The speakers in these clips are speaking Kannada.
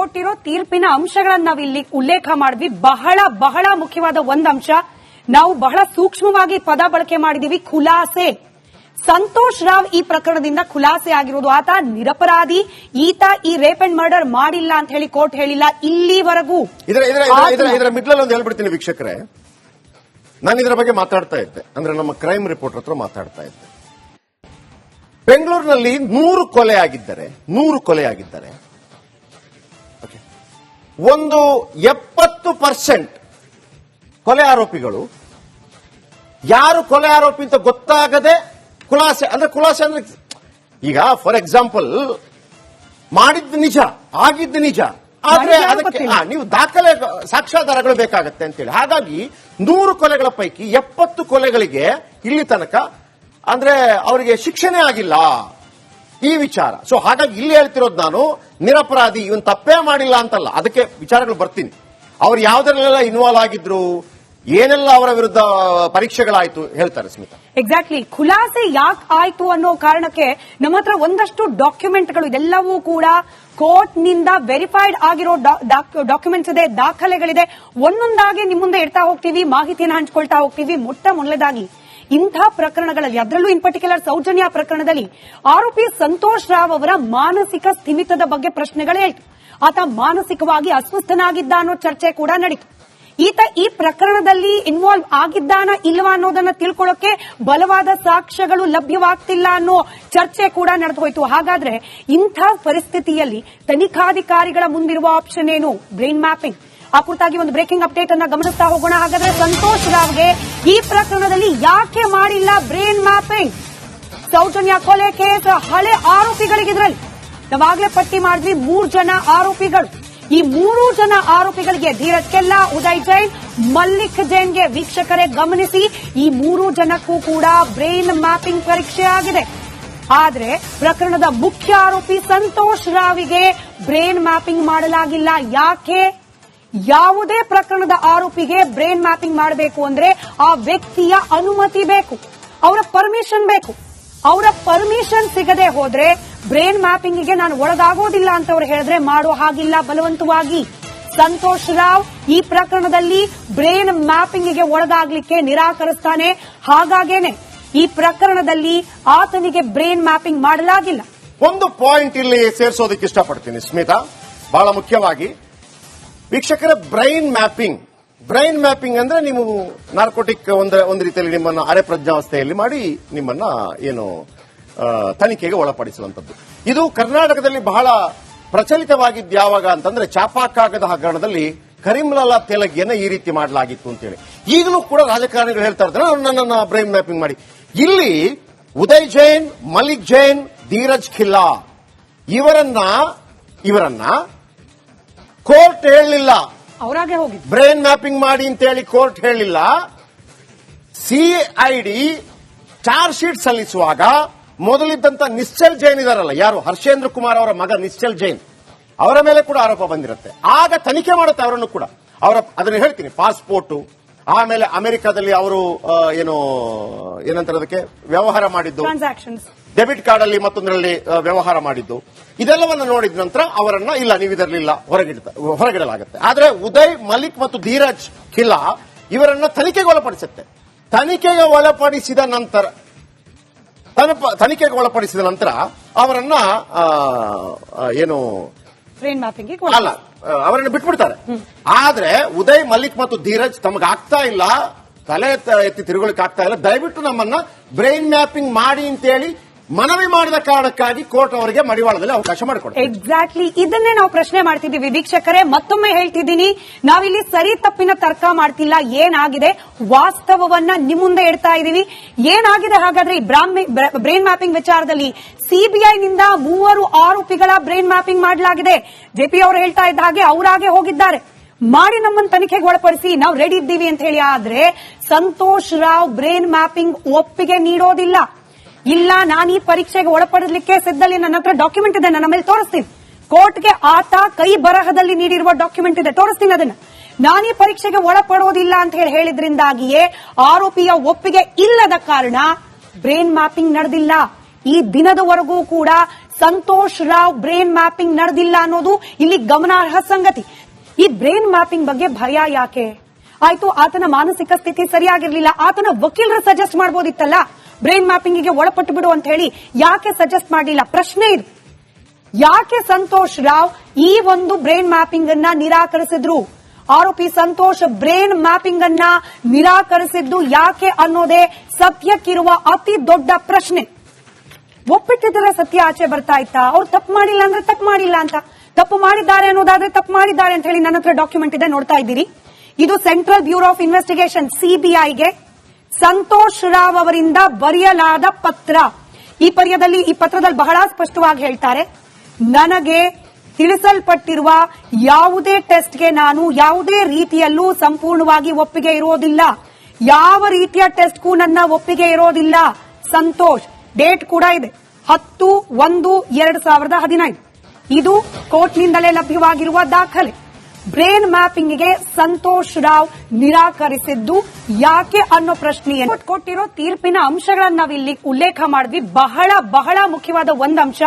ಕೊಟ್ಟಿರೋ ತೀರ್ಪಿನ ಅಂಶಗಳನ್ನ ನಾವು ಇಲ್ಲಿ ಉಲ್ಲೇಖ ಮಾಡಿದ್ವಿ. ಬಹಳ ಬಹಳ ಮುಖ್ಯವಾದ ಒಂದು ಅಂಶ ನಾವು ಬಹಳ ಸೂಕ್ಷ್ಮವಾಗಿ ಪದ ಬಳಕೆ ಮಾಡಿದೀವಿ, ಖುಲಾಸೆ. ಸಂತೋಷ್ ರಾವ್ ಈ ಪ್ರಕರಣದಿಂದ ಖುಲಾಸೆ ಆಗಿರೋದು. ಆತ ನಿರಪರಾಧಿ, ಈತ ಈ ರೇಪ್ ಅಂಡ್ ಮರ್ಡರ್ ಮಾಡಿಲ್ಲ ಅಂತ ಹೇಳಿ ಕೋರ್ಟ್ ಹೇಳಿಲ್ಲ ಇಲ್ಲಿವರೆಗೂ. ಇದರ ಮಿಡ್ಲಲ್ಲಿ ಒಂದು ಹೇಳ್ಬಿಡ್ತೀನಿ ವೀಕ್ಷಕರೇ, ನಾನು ಇದರ ಬಗ್ಗೆ ಮಾತಾಡ್ತಾ ಇದ್ದೆ, ಅಂದ್ರೆ ನಮ್ಮ ಕ್ರೈಮ್ ರಿಪೋರ್ಟರ್ ಹತ್ರ ಮಾತಾಡ್ತಾ ಇದ್ದೆ. ಬೆಂಗಳೂರಿನಲ್ಲಿ 100 ಕೊಲೆ ಆಗಿದ್ದಾರೆ. ಒಂದು 70% ಕೊಲೆ ಆರೋಪಿಗಳು ಯಾರು ಕೊಲೆ ಆರೋಪಿ ಅಂತ ಗೊತ್ತಾಗದೆ ಖುಲಾಸೆ ಅಂದ್ರೆ ಈಗ ಫಾರ್ ಎಕ್ಸಾಂಪಲ್ ಮಾಡಿದ್ದು ನಿಜ, ಆಗಿದ್ದು ನಿಜ, ಆದ್ರೆ ಅದಕ್ಕೆ ನೀವು ದಾಖಲೆ ಸಾಕ್ಷ್ಯಾಧಾರಗಳು ಬೇಕಾಗತ್ತೆ ಅಂತೇಳಿ. ಹಾಗಾಗಿ 100 ಕೊಲೆಗಳ ಪೈಕಿ 70 ಕೊಲೆಗಳಿಗೆ ಇಲ್ಲಿ ತನಕ ಅಂದ್ರೆ ಅವರಿಗೆ ಶಿಕ್ಷೆನೇ ಆಗಿಲ್ಲ ಈ ವಿಚಾರ. ಸೊ ಹಾಗಾಗಿ ಇಲ್ಲಿ ಹೇಳ್ತಿರೋದು ನಾನು ನಿರಪರಾಧಿ, ಇವನ್ ತಪ್ಪೇ ಮಾಡಿಲ್ಲ ಅಂತಲ್ಲ, ಅದಕ್ಕೆ ವಿಚಾರಗಳು ಬರ್ತೀನಿ. ಅವ್ರು ಯಾವ್ದ್ರಲ್ಲೆಲ್ಲ ಇನ್ವಾಲ್ವ್ ಆಗಿದ್ರು, ಏನೆಲ್ಲ ಅವರ ವಿರುದ್ಧ ಪರೀಕ್ಷೆಗಳಾಯ್ತು ಹೇಳ್ತಾರೆ ಸ್ಮಿತಾ. ಎಕ್ಸಾಕ್ಟ್ಲಿ. ಖುಲಾಸೆ ಯಾಕೆ ಆಯ್ತು ಅನ್ನೋ ಕಾರಣಕ್ಕೆ ನಮ್ಮ ಹತ್ರ ಒಂದಷ್ಟು ಡಾಕ್ಯುಮೆಂಟ್ಗಳು ಇದೆಲ್ಲವೂ ಕೂಡ ಕೋರ್ಟ್ ನಿಂದ ವೆರಿಫೈಡ್ ಆಗಿರೋ ಡಾಕ್ಯುಮೆಂಟ್ಸ್ ಇದೆ, ದಾಖಲೆಗಳಿದೆ. ಒಂದೊಂದಾಗಿ ನಿಮ್ಮ ಮುಂದೆ ಇಡ್ತಾ ಹೋಗ್ತೀವಿ, ಮಾಹಿತಿಯನ್ನು ಹಂಚ್ಕೊಳ್ತಾ ಹೋಗ್ತೀವಿ. ಮೊದಲದಾಗಿ ಇಂಥ ಪ್ರಕರಣಗಳಲ್ಲಿ, ಅದರಲ್ಲೂ ಇನ್ ಪರ್ಟಿಕ್ಯುಲರ್ ಸೌಜನ್ಯ ಪ್ರಕರಣದಲ್ಲಿ ಆರೋಪಿ ಸಂತೋಷ್ ರಾವ್ ಅವರ ಮಾನಸಿಕ ಸ್ಥಿಮಿತದ ಬಗ್ಗೆ ಪ್ರಶ್ನೆಗಳು ಹೇಳ್ತು. ಆತ ಮಾನಸಿಕವಾಗಿ ಅಸ್ವಸ್ಥನಾಗಿದ್ದ ಅನ್ನೋ ಚರ್ಚೆ ಕೂಡ ನಡೀತು. ಈತ ಈ ಪ್ರಕರಣದಲ್ಲಿ ಇನ್ವಾಲ್ವ್ ಆಗಿದ್ದಾನ ಇಲ್ವಾ ಅನ್ನೋದನ್ನ ತಿಳ್ಕೊಳ್ಳೋಕೆ ಬಲವಾದ ಸಾಕ್ಷ್ಯಗಳು ಲಭ್ಯವಾಗ್ತಿಲ್ಲ ಅನ್ನೋ ಚರ್ಚೆ ಕೂಡ ನಡೆದು ಹೋಯಿತು. ಹಾಗಾದ್ರೆ ಇಂಥ ಪರಿಸ್ಥಿತಿಯಲ್ಲಿ ತನಿಖಾಧಿಕಾರಿಗಳ ಮುಂದಿರುವ ಆಪ್ಷನ್ ಏನು? Brain mapping. ಆ ಕುರಿತಾಗಿ ಒಂದು ಬ್ರೇಕಿಂಗ್ ಅಪ್ಡೇಟ್ ಅನ್ನ ಗಮನಿಸ್ತಾ ಹೋಗೋಣ. ಹಾಗಾದ್ರೆ ಸಂತೋಷ್ ರಾವ್ಗೆ ಈ ಪ್ರಕರಣದಲ್ಲಿ ಯಾಕೆ ಮಾಡಿಲ್ಲ ಬ್ರೈನ್ ಮ್ಯಾಪಿಂಗ್? ಸೌಜನ್ಯ ಕೊಲೆ ಕೇಸ್ ಹಳೆ ಆರೋಪಿಗಳಿಗೆ ಇದರಲ್ಲಿ ನಾವಾಗಲೇ ಪಟ್ಟಿ ಮಾಡಿದ್ವಿ 3 ಜನ ಆರೋಪಿಗಳು. ಈ 3 ಜನ ಆರೋಪಿಗಳಿಗೆ ಧೀರಜ್ ಕೆಲ್ಲಾ, ಉದಯ್ ಜೈನ್, ಮಲ್ಲಿಕ್ ಜೈನ್ಗೆ ವೀಕ್ಷಕರೇ ಗಮನಿಸಿ, ಈ 3 ಜನಕ್ಕೂ ಕೂಡ ಬ್ರೈನ್ ಮ್ಯಾಪಿಂಗ್ ಪರೀಕ್ಷೆ ಆಗಿದೆ. ಆದ್ರೆ ಪ್ರಕರಣದ ಮುಖ್ಯ ಆರೋಪಿ ಸಂತೋಷ್ ರಾವಿಗೆ ಬ್ರೈನ್ ಮ್ಯಾಪಿಂಗ್ ಮಾಡಲಾಗಿಲ್ಲ. ಯಾಕೆ? ಯಾವುದೇ ಪ್ರಕರಣದ ಆರೋಪಿಗೆ ಬ್ರೈನ್ ಮ್ಯಾಪಿಂಗ್ ಮಾಡಬೇಕು ಅಂದ್ರೆ ಆ ವ್ಯಕ್ತಿಯ ಅನುಮತಿ ಬೇಕು, ಅವರ ಪರ್ಮಿಷನ್ ಬೇಕು. ಅವರ ಪರ್ಮಿಷನ್ ಸಿಗದೆ ಹೋದ್ರೆ ಬ್ರೈನ್ ಮ್ಯಾಪಿಂಗ್ಗೆ ನಾನು ಒಳಗಾಗೋದಿಲ್ಲ ಅಂತ ಅವ್ರು ಹೇಳಿದ್ರೆ ಮಾಡೋ ಹಾಗಿಲ್ಲ ಬಲವಂತವಾಗಿ. ಸಂತೋಷ್ ರಾವ್ ಈ ಪ್ರಕರಣದಲ್ಲಿ ಬ್ರೈನ್ ಮ್ಯಾಪಿಂಗ್ಗೆ ಒಳಗಾಗ್ಲಿಕ್ಕೆ ನಿರಾಕರಿಸ್ತಾನೆ. ಹಾಗಾಗೇನೆ ಈ ಪ್ರಕರಣದಲ್ಲಿ ಆತನಿಗೆ ಬ್ರೈನ್ ಮ್ಯಾಪಿಂಗ್ ಮಾಡಲಾಗಿಲ್ಲ. ಒಂದು ಪಾಯಿಂಟ್ ಇಲ್ಲಿ ಸೇರಿಸೋದಕ್ಕೆ ಇಷ್ಟಪಡ್ತೀನಿ ಸ್ಮಿತಾ, ಬಹಳ ಮುಖ್ಯವಾಗಿ ವೀಕ್ಷಕರ. ಬ್ರೈನ್ ಮ್ಯಾಪಿಂಗ್ ಅಂದ್ರೆ ನೀವು ನಾರ್ಕೋಟಿಕ್ ಒಂದು ರೀತಿಯಲ್ಲಿ ನಿಮ್ಮನ್ನ ಅರೆ ಪ್ರಜ್ಞಾವಸ್ಥೆಯಲ್ಲಿ ಮಾಡಿ ನಿಮ್ಮನ್ನ ಏನು ತನಿಖೆಗೆ ಒಳಪಡಿಸುವಂತದ್ದು. ಇದು ಕರ್ನಾಟಕದಲ್ಲಿ ಬಹಳ ಪ್ರಚಲಿತವಾಗಿದ್ದು ಯಾವಾಗ ಅಂತಂದ್ರೆ ಚಾಪಾಕಾಗದ ಹಗರಣದಲ್ಲಿ ಕರೀಂಲಾಲಾ ತೆಲಗಿಯನ್ನ ಈ ರೀತಿ ಮಾಡಲಾಗಿತ್ತು ಅಂತೇಳಿ. ಈಗಲೂ ಕೂಡ ರಾಜಕಾರಣಿಗಳು ಹೇಳ್ತಾ ಇರ್ತಾರೆ ನನ್ನನ್ನ ಬ್ರೈನ್ ಮ್ಯಾಪಿಂಗ್ ಮಾಡಿ. ಇಲ್ಲಿ ಉದಯ್ ಜೈನ್, ಮಲ್ಲಿಕ್ ಜೈನ್, ಧೀರಜ್ ಖಿಲ್ಲಾ ಇವರನ್ನ ಕೋರ್ಟ್ ಹೇಳಲಿಲ್ಲ, ಅವರಾಗೆ ಹೋಗಿ ಬ್ರೈನ್ ಮ್ಯಾಪಿಂಗ್ ಮಾಡಿ ಅಂತೇಳಿ ಕೋರ್ಟ್ ಹೇಳಿಲ್ಲ. ಸಿಐಡಿ ಚಾರ್ಜ್ ಶೀಟ್ ಸಲ್ಲಿಸುವಾಗ ಮೊದಲಿದ್ದಂತ ನಿಶ್ಚಲ್ ಜೈನ್ ಇದಾರಲ್ಲ, ಯಾರು ಹರ್ಷೇಂದ್ರ ಕುಮಾರ್ ಅವರ ಮಗ ನಿಶ್ಚಲ್ ಜೈನ್, ಅವರ ಮೇಲೆ ಕೂಡ ಆರೋಪ ಬಂದಿರುತ್ತೆ. ಆಗ ತನಿಖೆ ಮಾಡುತ್ತೆ ಅವರನ್ನು ಕೂಡ. ಅದನ್ನ ಹೇಳ್ತೀನಿ, ಪಾಸ್ಪೋರ್ಟ್, ಆಮೇಲೆ ಅಮೆರಿಕಾದಲ್ಲಿ ಅವರು ಏನಂತಾರೆ ಅದಕ್ಕೆ ವ್ಯವಹಾರ ಮಾಡಿದ್ದು, ಡೆಬಿಟ್ ಕಾರ್ಡ್ ಅಲ್ಲಿ ಮತ್ತೊಂದರಲ್ಲಿ ವ್ಯವಹಾರ ಮಾಡಿದ್ದು, ಇದೆಲ್ಲವನ್ನ ನೋಡಿದ ನಂತರ ಅವರನ್ನ ಇಲ್ಲ ನೀವು ಇದರಲಿಲ್ಲ ಹೊರಗಿಡಲಾಗುತ್ತೆ. ಆದ್ರೆ ಉದಯ್, ಮಲ್ಲಿಕ್ ಮತ್ತು ಧೀರಜ್ ಖಿಲ್ಲಾ ಇವರನ್ನ ತನಿಖೆಗೆ ಒಳಪಡಿಸುತ್ತೆ. ತನಿಖೆಗೆ ಒಳಪಡಿಸಿದ ನಂತರ ಅವರನ್ನ ಅಲ್ಲ ಅವರನ್ನು ಬಿಟ್ಬಿಡ್ತಾರೆ. ಆದ್ರೆ ಉದಯ್, ಮಲ್ಲಿಕ್ ಮತ್ತು ಧೀರಜ್ ತಮಗಾಗ್ತಾ ಇಲ್ಲ, ತಲೆ ಎತ್ತಿ ತಿರುಗಲಿಕ್ಕೆ ಆಗ್ತಾ ಇಲ್ಲ, ದಯವಿಟ್ಟು ನಮ್ಮನ್ನ ಬ್ರೈನ್ ಮ್ಯಾಪಿಂಗ್ ಮಾಡಿ ಅಂತೇಳಿ ಮನವಿ ಮಾಡಿದ ಕಾರಣಕ್ಕಾಗಿ ಕೋರ್ಟ್ ಅವರಿಗೆ ಮಡಿವಾಳದಲ್ಲಿ ಅವಕಾಶ ಮಾಡಿಕೊಡ್ತಾರೆ. ಎಕ್ಸಾಕ್ಟ್ಲಿ ಇದನ್ನೇ ನಾವು ಪ್ರಶ್ನೆ ಮಾಡ್ತಿದ್ದೀವಿ ವೀಕ್ಷಕರೇ. ಮತ್ತೊಮ್ಮೆ ಹೇಳ್ತಿದ್ದೀನಿ, ನಾವಿಲ್ಲಿ ಸರಿ ತಪ್ಪಿನ ತರ್ಕ ಮಾಡ್ತಿಲ್ಲ. ಏನಾಗಿದೆ ವಾಸ್ತವವನ್ನ ನಿಮ್ಮ ಮುಂದೆ ಇಡ್ತಾ ಇದೀವಿ. ಏನಾಗಿದೆ ಹಾಗಾದ್ರೆ ಈ ಬ್ರೈನ್ ಮ್ಯಾಪಿಂಗ್ ವಿಚಾರದಲ್ಲಿ? ಸಿಬಿಐನಿಂದ 3 ಆರೋಪಿಗಳ ಬ್ರೈನ್ ಮ್ಯಾಪಿಂಗ್ ಮಾಡಲಾಗಿದೆ. ಜೆಪಿ ಅವರು ಹೇಳ್ತಾ ಇದ್ದ ಹಾಗೆ ಅವರಾಗೆ ಹೋಗಿದ್ದಾರೆ, ಮಾಡಿ ನಮ್ಮನ್ನು ತನಿಖೆಗೆ ಒಳಪಡಿಸಿ, ನಾವು ರೆಡಿ ಇದ್ದೀವಿ ಅಂತ ಹೇಳಿ. ಆದ್ರೆ ಸಂತೋಷ್ ರಾವ್ ಬ್ರೈನ್ ಮ್ಯಾಪಿಂಗ್ ಒಪ್ಪಿಗೆ ನೀಡೋದಿಲ್ಲ. ಇಲ್ಲ, ನಾನು ಈ ಪರೀಕ್ಷೆಗೆ ಒಳಪಡಲಿಕ್ಕೆ ಸಿದ್ಧಲ್ಲಿ, ನನ್ನ ಹತ್ರ ಡಾಕ್ಯುಮೆಂಟ್ ಇದೆ, ನನ್ನ ಮೇಲೆ ತೋರಿಸ್ತೀನಿ. ಕೋರ್ಟ್ಗೆ ಆತ ಕೈ ಬರಹದಲ್ಲಿ ನೀಡಿರುವ ಡಾಕ್ಯುಮೆಂಟ್ ಇದೆ, ತೋರಿಸ್ತೀನಿ ಅದನ್ನ. ನಾನು ಈ ಪರೀಕ್ಷೆಗೆ ಒಳಪಡೋದಿಲ್ಲ ಅಂತ ಹೇಳಿದ್ರಿಂದಾಗಿಯೇ ಆರೋಪಿಯ ಒಪ್ಪಿಗೆ ಇಲ್ಲದ ಕಾರಣ ಬ್ರೈನ್ ಮ್ಯಾಪಿಂಗ್ ನಡೆದಿಲ್ಲ. ಈ ದಿನದವರೆಗೂ ಕೂಡ ಸಂತೋಷ್ ರಾವ್ ಬ್ರೈನ್ ಮ್ಯಾಪಿಂಗ್ ನಡೆದಿಲ್ಲ ಅನ್ನೋದು ಇಲ್ಲಿ ಗಮನಾರ್ಹ ಸಂಗತಿ. ಈ ಬ್ರೈನ್ ಮ್ಯಾಪಿಂಗ್ ಬಗ್ಗೆ ಭಯ ಯಾಕೆ ಆಯ್ತು? ಆತನ ಮಾನಸಿಕ ಸ್ಥಿತಿ ಸರಿಯಾಗಿರ್ಲಿಲ್ಲ, ಆತನ ವಕೀಲರು ಸಜೆಸ್ಟ್ ಮಾಡಬಹುದಿತ್ತಲ್ಲ ಬ್ರೈನ್ ಮ್ಯಾಪಿಂಗ್ ಗೆ ಒಳಪಟ್ಟು ಬಿಡು ಅಂತ ಹೇಳಿ. ಯಾಕೆ ಸಜೆಸ್ಟ್ ಮಾಡಲಿಲ್ಲ? ಪ್ರಶ್ನೆ ಇದು. ಯಾಕೆ ಸಂತೋಷ್ ರಾವ್ ಈ ಒಂದು ಬ್ರೈನ್ ಮ್ಯಾಪಿಂಗ್ ಅನ್ನ ನಿರಾಕರಿಸಿದ್ರು? ಆರೋಪಿ ಸಂತೋಷ್ ಬ್ರೈನ್ ಮ್ಯಾಪಿಂಗ್ ಅನ್ನ ನಿರಾಕರಿಸಿದ್ದು ಯಾಕೆ ಅನ್ನೋದೇ ಸತ್ಯಕ್ಕಿರುವ ಅತಿ ದೊಡ್ಡ ಪ್ರಶ್ನೆ. ಒಪ್ಪಿಟ್ಟಿದ್ರೆ ಸತ್ಯ ಆಚೆ ಬರ್ತಾ ಇತ್ತಾ? ಅವ್ರು ತಪ್ಪು ಮಾಡಿಲ್ಲ ಅಂದ್ರೆ ತಪ್ಪು ಮಾಡಿಲ್ಲ ಅಂತ, ತಪ್ಪು ಮಾಡಿದ್ದಾರೆ ಅನ್ನೋದಾದ್ರೆ ತಪ್ಪು ಮಾಡಿದ್ದಾರೆ ಅಂತ ಹೇಳಿ ನನ್ನ ಹತ್ರ ಡಾಕ್ಯುಮೆಂಟ್ ಇದೆ, ನೋಡ್ತಾ ಇದ್ದೀರಿ. ಇದು ಸೆಂಟ್ರಲ್ ಬ್ಯೂರೋ ಆಫ್ ಇನ್ವೆಸ್ಟಿಗೇಷನ್ ಸಿಬಿಐಗೆ ಸಂತೋಷ್ ರಾವ್ ಅವರಿಂದ ಬರೆಯಲಾದ ಪತ್ರ. ಈ ಪತ್ರದಲ್ಲಿ ಬಹಳ ಸ್ಪಷ್ಟವಾಗಿ ಹೇಳ್ತಾರೆ, ನನಗೆ ತಿಳಿಸಲ್ಪಟ್ಟಿರುವ ಯಾವುದೇ ಟೆಸ್ಟ್ಗೆ ನಾನು ಯಾವುದೇ ರೀತಿಯಲ್ಲೂ ಸಂಪೂರ್ಣವಾಗಿ ಒಪ್ಪಿಗೆ ಇರೋದಿಲ್ಲ, ಯಾವ ರೀತಿಯ ಟೆಸ್ಟ್ಗೂ ನನ್ನ ಒಪ್ಪಿಗೆ ಇರೋದಿಲ್ಲ. ಸಂತೋಷ್ ಡೇಟ್ ಕೂಡ ಇದೆ 10/1/2015. ಇದು ಕೋರ್ಟ್ನಿಂದಲೇ ಲಭ್ಯವಾಗಿರುವ ದಾಖಲೆ. ಬ್ರೈನ್ ಮ್ಯಾಪಿಂಗ್ಗೆ ಸಂತೋಷ್ ರಾವ್ ನಿರಾಕರಿಸಿದ್ದು ಯಾಕೆ ಅನ್ನೋ ಪ್ರಶ್ನೆಯನ್ನು ಕೊಟ್ಟಿರೋ ತೀರ್ಪಿನ ಅಂಶಗಳನ್ನು ನಾವಿಲ್ಲಿ ಉಲ್ಲೇಖ ಮಾಡಿದ್ವಿ. ಬಹಳ ಬಹಳ ಮುಖ್ಯವಾದ ಒಂದು ಅಂಶ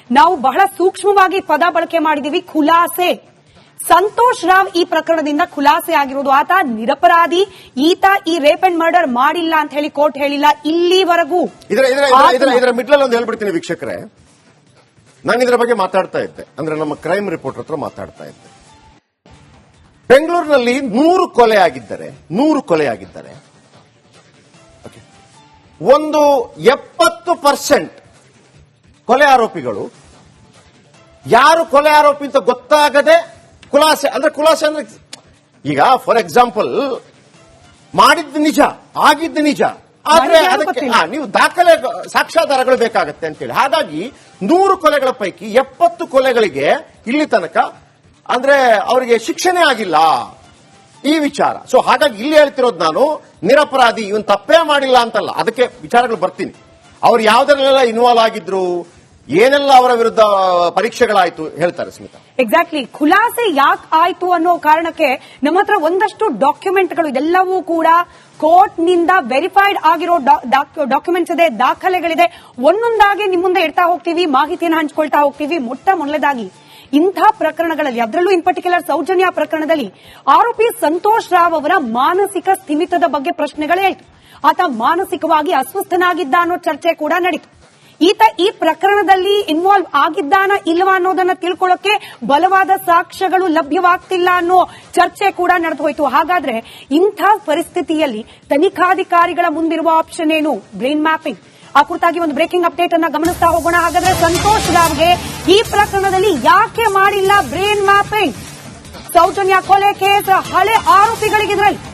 ನಾವು ಬಹಳ ಸೂಕ್ಷ್ಮವಾಗಿ ಪದ ಬಳಕೆ ಮಾಡಿದೀವಿ, ಖುಲಾಸೆ. ಸಂತೋಷ್ ರಾವ್ ಈ ಪ್ರಕರಣದಿಂದ ಖುಲಾಸೆ ಆಗಿರೋದು. ಆತ ನಿರಪರಾಧಿ, ಈತ ಈ ರೇಪ್ ಅಂಡ್ ಮರ್ಡರ್ ಮಾಡಿಲ್ಲ ಅಂತ ಹೇಳಿ ಕೋರ್ಟ್ ಹೇಳಿಲ್ಲ ಇಲ್ಲಿವರೆಗೂ. ಇದರ ಮಿಡ್ಲಲ್ಲಿ ಒಂದು ಹೇಳ್ಬಿಡ್ತೀನಿ ವೀಕ್ಷಕರೇ, ನಾನು ಇದರ ಬಗ್ಗೆ ಮಾತಾಡ್ತಾ ಇದ್ದೆ, ಅಂದ್ರೆ ನಮ್ಮ ಕ್ರೈಮ್ ರಿಪೋರ್ಟರ್ ಹತ್ರ ಮಾತಾಡ್ತಾ ಇದ್ದೆ. ಬೆಂಗಳೂರಿನಲ್ಲಿ 100 ಕೊಲೆ ಆಗಿದ್ದರೆ ಒಂದು 70% ಕೊಲೆ ಆರೋಪಿಗಳು ಯಾರು ಕೊಲೆ ಆರೋಪಿ ಅಂತ ಗೊತ್ತಾಗದೆ ಖುಲಾಸೆ ಅಂದ್ರೆ ಈಗ ಫಾರ್ ಎಕ್ಸಾಂಪಲ್ ಮಾಡಿದ್ದು ನಿಜ, ಆಗಿದ್ದು ನಿಜ, ಆದ್ರೆ ಅದಕ್ಕೆ ನೀವು ದಾಖಲೆ ಸಾಕ್ಷ್ಯಾಧಾರಗಳು ಬೇಕಾಗತ್ತೆ ಅಂತೇಳಿ. ಹಾಗಾಗಿ 100 ಕೊಲೆಗಳ ಪೈಕಿ 70 ಕೊಲೆಗಳಿಗೆ ಇಲ್ಲಿ ತನಕ ಅಂದ್ರೆ ಅವರಿಗೆ ಶಿಕ್ಷಣೆ ಆಗಿಲ್ಲ ಈ ವಿಚಾರ. ಸೊ ಹಾಗಾಗಿ ಇಲ್ಲಿ ಹೇಳ್ತಿರೋದು ನಾನು ನಿರಪರಾಧಿ, ಇವನ್ ತಪ್ಪೇ ಮಾಡಿಲ್ಲ ಅಂತಲ್ಲ, ಅದಕ್ಕೆ ವಿಚಾರಗಳು ಬರ್ತೀನಿ. ಅವ್ರು ಯಾವ್ದ್ರಲ್ಲೆಲ್ಲ ಇನ್ವಾಲ್ವ್ ಆಗಿದ್ರು, ಏನೆಲ್ಲ ಅವರ ವಿರುದ್ಧ ಪರೀಕ್ಷೆಗಳಾಯ್ತು ಹೇಳ್ತಾರೆ ಸ್ಮಿತಾ. ಎಕ್ಸಾಕ್ಟ್ಲಿ. ಖುಲಾಸೆ ಯಾಕೆ ಆಯ್ತು ಅನ್ನೋ ಕಾರಣಕ್ಕೆ ನಮ್ಮ ಹತ್ರ ಒಂದಷ್ಟು ಡಾಕ್ಯುಮೆಂಟ್ಗಳು ಇದೆಲ್ಲವೂ ಕೂಡ ಕೋರ್ಟ್ ನಿಂದ ವೆರಿಫೈಡ್ ಆಗಿರೋ ಡಾಕ್ಯುಮೆಂಟ್ಸ್ ಇದೆ, ದಾಖಲೆಗಳಿದೆ. ಒಂದೊಂದಾಗಿ ನಿಮ್ಮ ಮುಂದೆ ಇಡ್ತಾ ಹೋಗ್ತೀವಿ, ಮಾಹಿತಿಯನ್ನು ಹಂಚ್ಕೊಳ್ತಾ ಹೋಗ್ತೀವಿ. ಮೊದಲದಾಗಿ ಇಂಥ ಪ್ರಕರಣಗಳಲ್ಲಿ, ಅದರಲ್ಲೂ ಇನ್ ಪರ್ಟಿಕ್ಯುಲರ್ ಸೌಜನ್ಯ ಪ್ರಕರಣದಲ್ಲಿ ಆರೋಪಿ ಸಂತೋಷ್ ರಾವ್ ಅವರ ಮಾನಸಿಕ ಸ್ಥಿಮಿತದ ಬಗ್ಗೆ ಪ್ರಶ್ನೆಗಳೇಳ್ತು. ಆತ ಮಾನಸಿಕವಾಗಿ ಅಸ್ವಸ್ಥನಾಗಿದ್ದ ಅನ್ನೋ ಚರ್ಚೆ ಕೂಡ ನಡೀತು. ಈತ ಈ ಪ್ರಕರಣದಲ್ಲಿ ಇನ್ವಾಲ್ವ್ ಆಗಿದ್ದಾನ ಇಲ್ವಾ ಅನ್ನೋದನ್ನ ತಿಳ್ಕೊಳ್ಳೋಕೆ ಬಲವಾದ ಸಾಕ್ಷ್ಯಗಳು ಲಭ್ಯವಾಗ್ತಿಲ್ಲ ಅನ್ನೋ ಚರ್ಚೆ ಕೂಡ ನಡೆದು ಹೋಯಿತು. ಹಾಗಾದ್ರೆ ಇಂಥ ಪರಿಸ್ಥಿತಿಯಲ್ಲಿ ತನಿಖಾಧಿಕಾರಿಗಳ ಮುಂದಿರುವ ಆಪ್ಷನ್ ಏನು? Brain mapping. ಆ ಕುರಿತಾಗಿ ಒಂದು ಬ್ರೇಕಿಂಗ್ ಅಪ್ಡೇಟ್ ಅನ್ನ ಗಮನಿಸ್ತಾ ಹೋಗೋಣ. ಹಾಗಾದ್ರೆ ಸಂತೋಷ್ ರಾವ್ಗೆ ಈ ಪ್ರಕರಣದಲ್ಲಿ ಯಾಕೆ ಮಾಡಿಲ್ಲ ಬ್ರೈನ್ ಮ್ಯಾಪಿಂಗ್? ಸೌಜನ್ಯ ಕೊಲೆ ಕೇಸ್ ಹಳೆ ಆರೋಪಿಗಳಿಗಿದ್ರಲ್ಲಿ